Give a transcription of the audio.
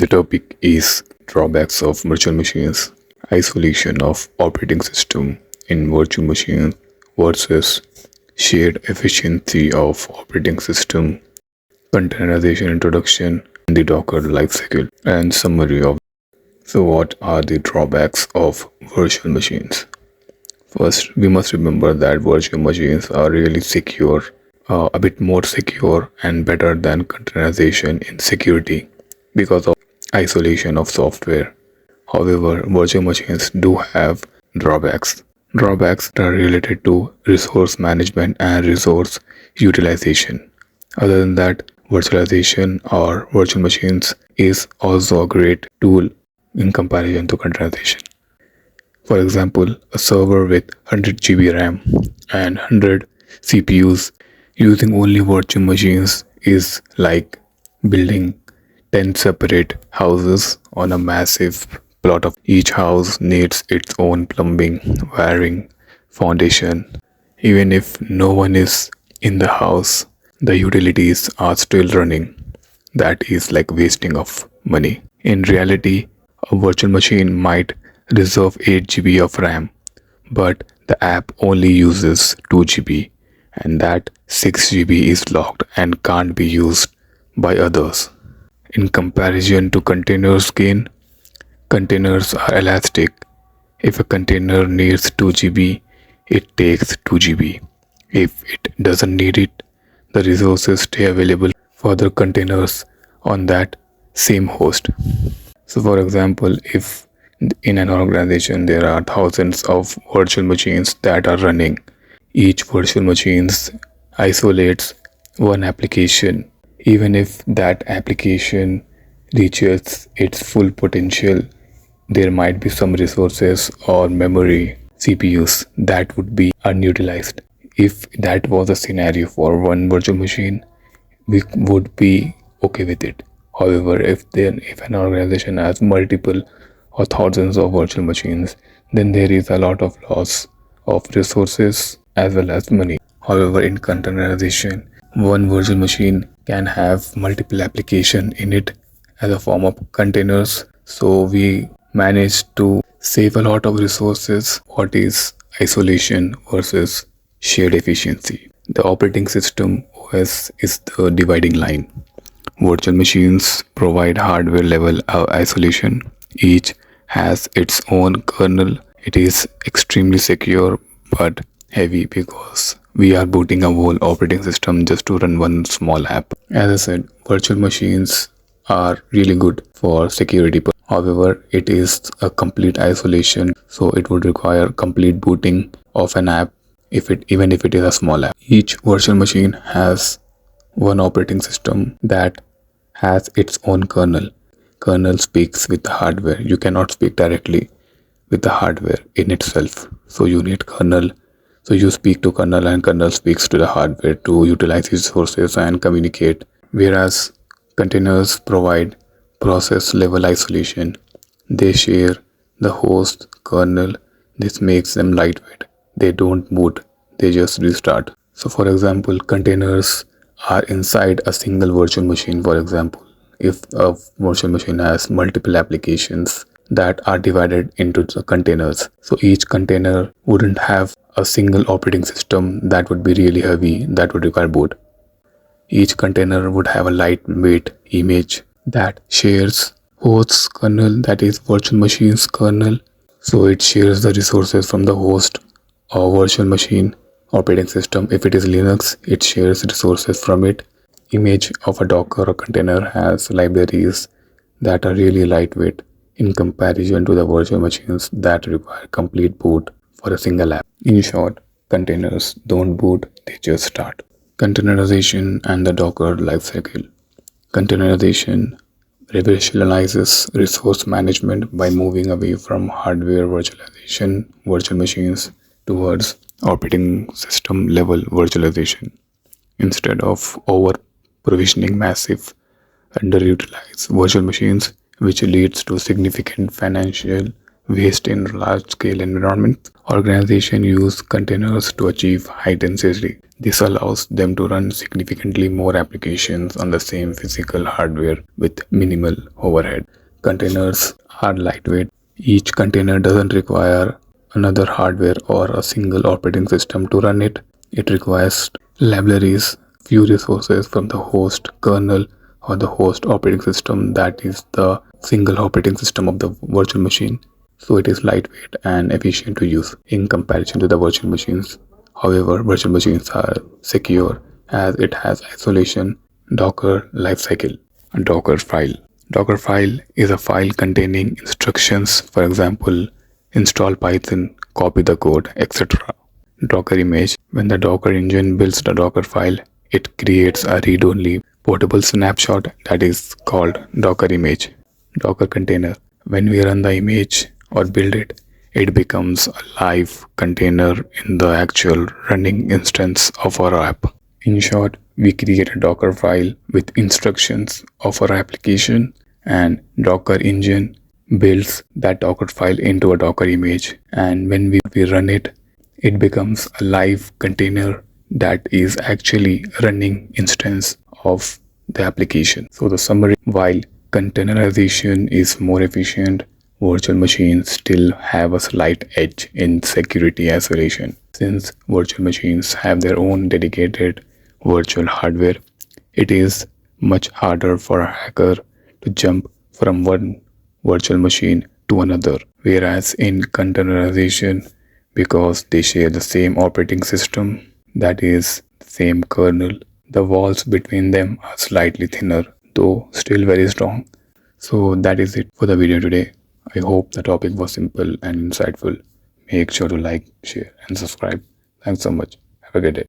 topic is drawbacks of virtual machines, isolation of operating system in virtual machines versus shared efficiency of operating system, containerization introduction, the Docker lifecycle, and summary of. So, what are the drawbacks of virtual machines? First, we must remember that virtual machines are really secure, a bit more secure and better than containerization in security because of isolation of software. However, virtual machines do have drawbacks. Drawbacks are related to resource management and resource utilization. Other than that, virtualization or virtual machines is also a great tool in comparison to containerization. For example, a server with 100 GB RAM and 100 CPUs using only virtual machines is like building 10 separate houses on a massive plot of each house needs its own plumbing, wiring, foundation. Even if no one is in the house, the utilities are still running. That is like wasting of money. In reality, a virtual machine might reserve 8 GB of RAM, but the app only uses 2 GB, and that 6 GB is locked and can't be used by others. In comparison to containers gain, containers are elastic. If a container needs 2 GB, it takes 2 GB. If it doesn't need it, the resources stay available for other containers on that same host. So, for example, if in an organization there are thousands of virtual machines that are running, each virtual machine isolates one application. Even if that application reaches its full potential, there might be some resources or memory CPUs that would be unutilized. If that was a scenario for one virtual machine, we would be okay with it. However, if an organization has multiple or thousands of virtual machines, then there is a lot of loss of resources as well as money. However, in containerization, one virtual machine can have multiple application in it as a form of containers. So we manage to save a lot of resources. What is isolation versus shared efficiency? The operating system OS is the dividing line. Virtual machines provide hardware level isolation. Each has its own kernel. It is extremely secure but heavy because we are booting a whole operating system just to run one small app. As I said, virtual machines are really good for security. However, it is a complete isolation, so it would require complete booting of an app even if it is a small app. Each virtual machine has one operating system that has its own kernel. Kernel speaks with the hardware. You cannot speak directly with the hardware in itself. So you need kernel. So you speak to kernel and kernel speaks to the hardware to utilize resources and communicate. Whereas containers provide process level isolation. They share the host kernel. This makes them lightweight. They don't boot. They just restart. So for example, containers are inside a single virtual machine. For example, if a virtual machine has multiple applications that are divided into the containers, so each container wouldn't have a single operating system that would be really heavy, that would require boot. Each container would have a lightweight image that shares host's kernel, that is virtual machine's kernel. So it shares the resources from the host or virtual machine operating system. If it is Linux, it shares resources from it. Image of a Docker or container has libraries that are really lightweight in comparison to the virtual machines that require complete boot for a single app. In short, containers don't boot, they just start. Containerization and the Docker lifecycle. Containerization revolutionizes resource management by moving away from hardware virtualization, virtual machines, towards operating system level virtualization. Instead of over provisioning massive underutilized virtual machines, which leads to significant financial waste in large-scale environments. Organizations use containers to achieve high density. This allows them to run significantly more applications on the same physical hardware with minimal overhead. Containers are lightweight. Each container doesn't require another hardware or a single operating system to run it. It requires libraries, few resources from the host kernel or the host operating system, that is the single operating system of the virtual machine. So it is lightweight and efficient to use in comparison to the virtual machines. However, virtual machines are secure as it has isolation, Docker lifecycle, a Docker file. Docker file is a file containing instructions, for example, install Python, copy the code, etc. Docker image. When the Docker engine builds the Docker file, it creates a read-only portable snapshot that is called Docker image. Docker container. When we run the image or build it, it becomes a live container in the actual running instance of our app. In short, we create a Docker file with instructions of our application, and Docker engine builds that Docker file into a Docker image. And when we run it, it becomes a live container that is actually running instance of the application. So the summary, while containerization is more efficient, virtual machines still have a slight edge in security isolation. Since virtual machines have their own dedicated virtual hardware, it is much harder for a hacker to jump from one virtual machine to another. Whereas in containerization, because they share the same operating system, that is, the same kernel, the walls between them are slightly thinner, though still very strong. So that is it for the video today. I hope the topic was simple and insightful. Make sure to like, share and subscribe. Thanks so much. Have a good day.